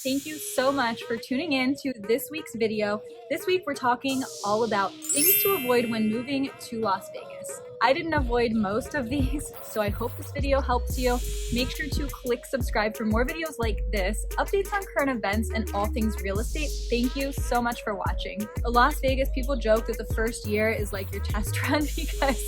Thank you so much for tuning in to this week's video. This week we're talking all about things to avoid when moving to Las Vegas. I didn't avoid most of these, so I hope this video helps you. Make sure to click subscribe for more videos like this, updates on current events, and all things real estate. Thank you so much for watching. Las Vegas, people joke that the first year is like your test run because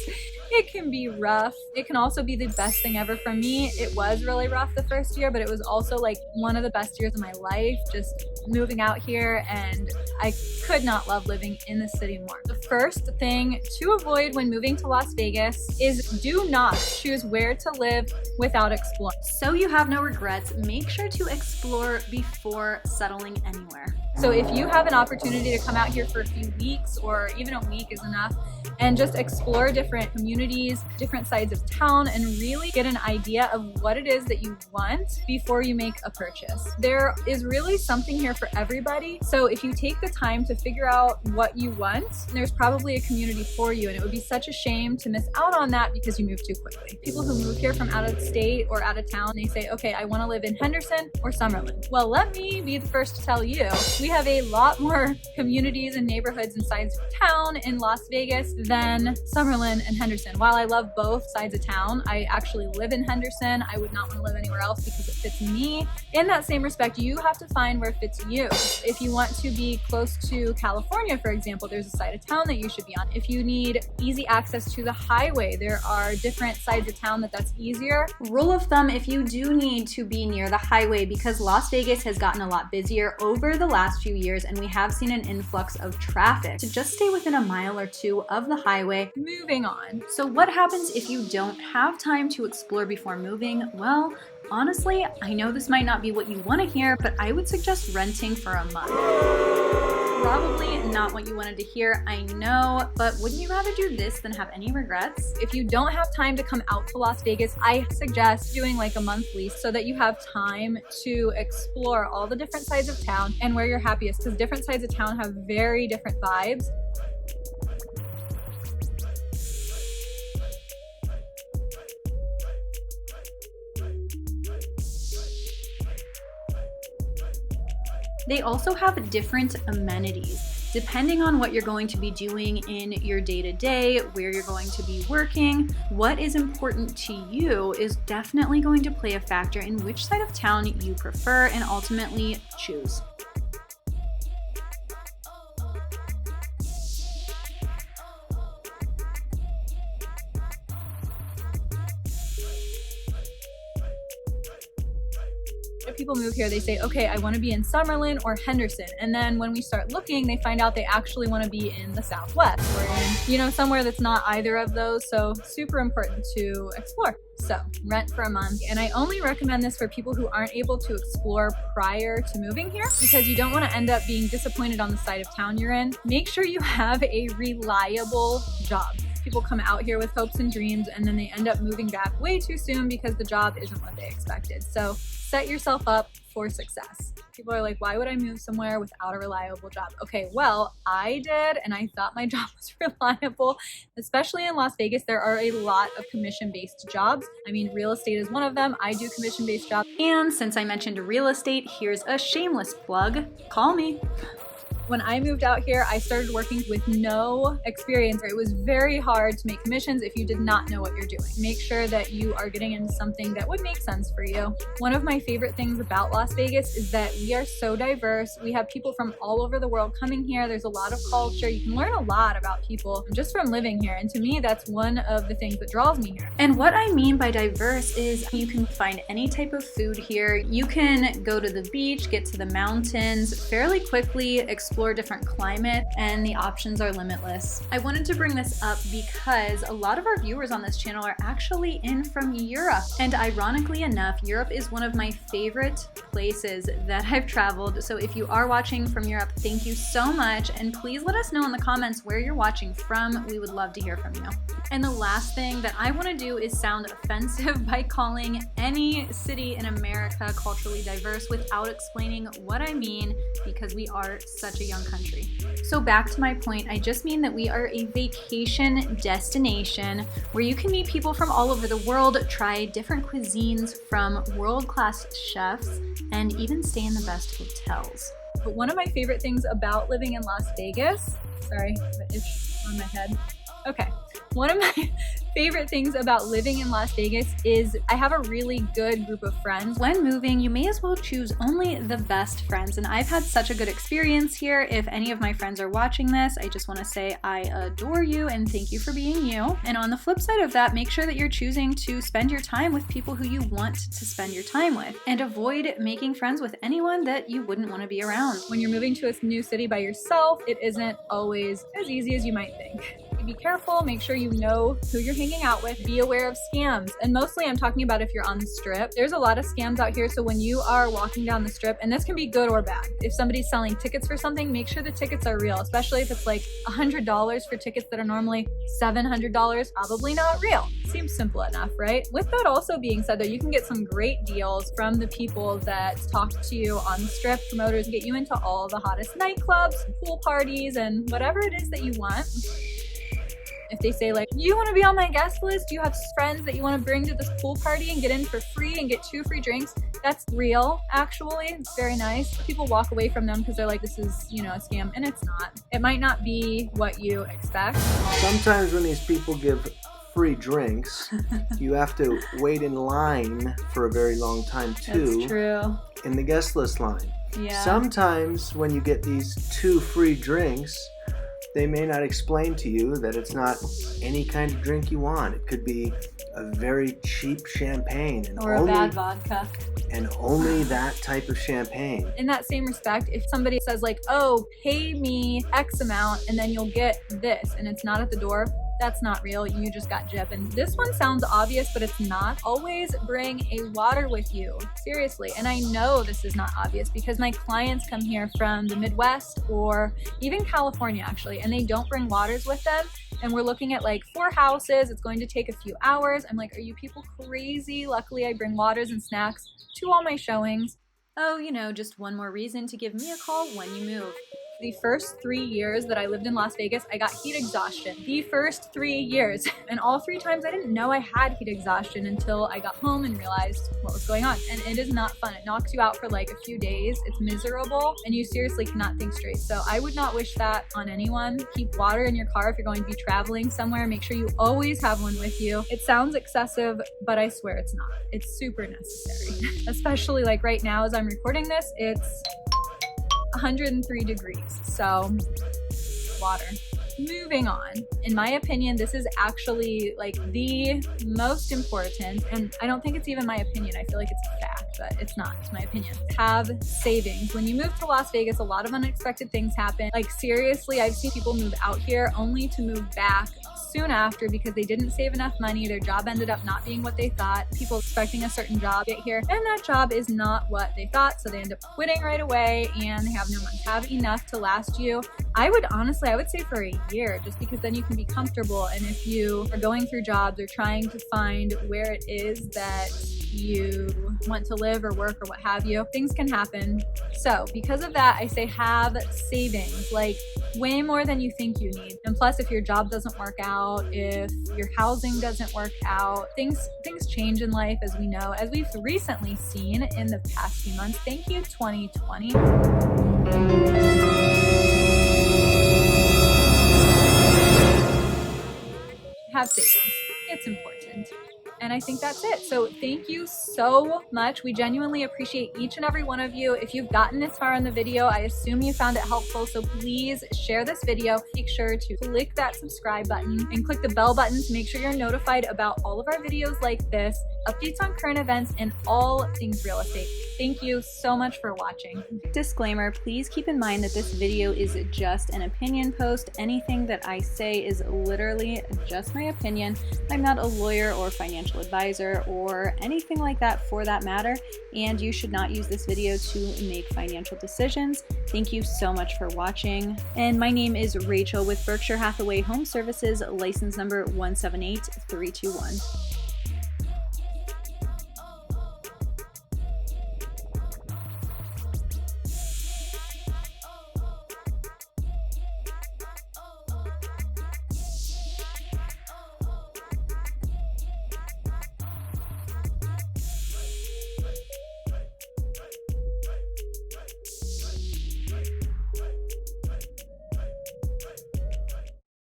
it can be rough. It can also be the best thing ever. For me, it was really rough the first year, but it was also like one of the best years of my life, just moving out here, and I could not love living in the city more. The first thing to avoid when moving to Las Vegas is do not choose where to live without exploring. So you have no regrets, make sure to explore before settling anywhere. So if you have an opportunity to come out here for a few weeks, or even a week is enough, and just explore different communities, different sides of town, and really get an idea of what it is that you want before you make a purchase. There is really something here for everybody. So if you take the time to figure out what you want, there's probably a community for you, and it would be such a shame to miss out on that because you moved too quickly. People who move here from out of state or out of town, they say, okay, I want to live in Henderson or Summerlin. Well, let me be the first to tell you, we have a lot more communities and neighborhoods and sides of town in Las Vegas than Summerlin and Henderson. While I love both sides of town, I actually live in Henderson. I would not want to live anywhere else because it fits me. In that same respect, you have to find where it fits you. If you want to be close to California, for example, there's a side of town that you should be on. If you need easy access to the highway, there are different sides of town that's easier. Rule of thumb, if you do need to be near the highway, because Las Vegas has gotten a lot busier over the last few years and we have seen an influx of traffic, to just stay within a mile or two of the highway. Moving on. So what happens if you don't have time to explore before moving? Well, honestly, I know this might not be what you want to hear, but I would suggest renting for a month. Probably not what you wanted to hear, I know, but wouldn't you rather do this than have any regrets? If you don't have time to come out to Las Vegas, I suggest doing like a month lease so that you have time to explore all the different sides of town and where you're happiest, because different sides of town have very different vibes. They also have different amenities. Depending on what you're going to be doing in your day-to-day, where you're going to be working, what is important to you is definitely going to play a factor in which side of town you prefer and ultimately choose. People move here, they say, okay, I want to be in Summerlin or Henderson, and then when we start looking, they find out they actually want to be in the Southwest or in, somewhere that's not either of those. So super important to explore. So rent for a month, and I only recommend this for people who aren't able to explore prior to moving here, because you don't want to end up being disappointed on the side of town you're in. Make sure you have a reliable job. People come out here with hopes and dreams, and then they end up moving back way too soon because the job isn't what they expected. So set yourself up for success. People are like, why would I move somewhere without a reliable job? Okay, well, I did, and I thought my job was reliable. Especially in Las Vegas, there are a lot of commission-based jobs. I mean, real estate is one of them. I do commission-based jobs. And since I mentioned real estate, here's a shameless plug. Call me. When I moved out here, I started working with no experience. It was very hard to make commissions if you did not know what you're doing. Make sure that you are getting into something that would make sense for you. One of my favorite things about Las Vegas is that we are so diverse. We have people from all over the world coming here. There's a lot of culture. You can learn a lot about people just from living here. And to me, that's one of the things that draws me here. And what I mean by diverse is you can find any type of food here. You can go to the beach, get to the mountains fairly quickly, explore different climate, and the options are limitless. I wanted to bring this up because a lot of our viewers on this channel are actually in from Europe. And ironically enough, Europe is one of my favorite places that I've traveled. So if you are watching from Europe, thank you so much. And please let us know in the comments where you're watching from. We would love to hear from you. And the last thing that I want to do is sound offensive by calling any city in America culturally diverse without explaining what I mean because we are such a young country. So back to my point, I just mean that we are a vacation destination where you can meet people from all over the world, try different cuisines from world-class chefs, and even stay in the best hotels. But one of my favorite things about living in Las Vegas, sorry, I have an itch on my head. Okay. One of my favorite things about living in Las Vegas is I have a really good group of friends. When moving, you may as well choose only the best friends, and I've had such a good experience here. If any of my friends are watching this, I just want to say I adore you and thank you for being you. And on the flip side of that, make sure that you're choosing to spend your time with people who you want to spend your time with, and avoid making friends with anyone that you wouldn't want to be around. When you're moving to a new city by yourself, it isn't always as easy as you might think. Be careful, make sure you know who you're hanging out with, be aware of scams. And mostly I'm talking about if you're on the strip. There's a lot of scams out here, so when you are walking down the strip, and this can be good or bad, if somebody's selling tickets for something, make sure the tickets are real, especially if it's like $100 for tickets that are normally $700, probably not real. Seems simple enough, right? With that also being said, though, you can get some great deals from the people that talk to you on the strip. Promoters get you into all the hottest nightclubs, pool parties, and whatever it is that you want. If they say like, you want to be on my guest list, you have friends that you want to bring to this pool party and get in for free and get 2 free drinks, that's real, actually. It's very nice. People walk away from them because they're like, this is, a scam, and it's not. It might not be what you expect. Sometimes when these people give free drinks, you have to wait in line for a very long time too. That's true. In the guest list line. Yeah. Sometimes when you get these 2 free drinks, they may not explain to you that it's not any kind of drink you want. It could be a very cheap champagne. Or a bad vodka. And only that type of champagne. In that same respect, if somebody says like, oh, pay me X amount and then you'll get this, and it's not at the door, that's not real. You just got gypped. And this one sounds obvious, but it's not. Always bring a water with you. Seriously. And I know this is not obvious because my clients come here from the Midwest or even California, actually, and they don't bring waters with them. And we're looking at like 4 houses. It's going to take a few hours. I'm like, are you people crazy? Luckily, I bring waters and snacks to all my showings. Oh, just one more reason to give me a call when you move. The first 3 years that I lived in Las Vegas, I got heat exhaustion. The first 3 years. And all 3 times I didn't know I had heat exhaustion until I got home and realized what was going on. And it is not fun. It knocks you out for like a few days. It's miserable and you seriously cannot think straight. So I would not wish that on anyone. Keep water in your car if you're going to be traveling somewhere. Make sure you always have one with you. It sounds excessive, but I swear it's not. It's super necessary. Especially like right now as I'm recording this, it's 103 degrees, so water. Moving on. In my opinion, this is actually like the most important, and I don't think it's even my opinion. I feel like it's a fact, but it's not. It's my opinion. Have savings. When you move to Las Vegas, a lot of unexpected things happen. Like seriously, I've seen people move out here only to move back soon after because they didn't save enough money. Their job ended up not being what they thought. People expecting a certain job get here, and that job is not what they thought, so they end up quitting right away and they have no money. Have enough to last you. I would say for a year, just because then you can be comfortable. And if you are going through jobs or trying to find where it is that you want to live or work or what have you, things can happen. So because of that, I say have savings, like way more than you think you need. And plus, if your job doesn't work out, if your housing doesn't work out, things change in life, as we know, as we've recently seen in the past few months. Thank you, 2020. Have savings. It's important. And I think that's it. So thank you so much. We genuinely appreciate each and every one of you. If you've gotten this far in the video, I assume you found it helpful. So please share this video. Make sure to click that subscribe button and click the bell button to make sure you're notified about all of our videos like this, updates on current events, and all things real estate. Thank you so much for watching. Disclaimer, please keep in mind that this video is just an opinion post. Anything that I say is literally just my opinion. I'm not a lawyer or financial advisor or anything like that for that matter, and you should not use this video to make financial decisions. Thank you so much for watching. And my name is Rachel with Berkshire Hathaway Home Services, license number 178321.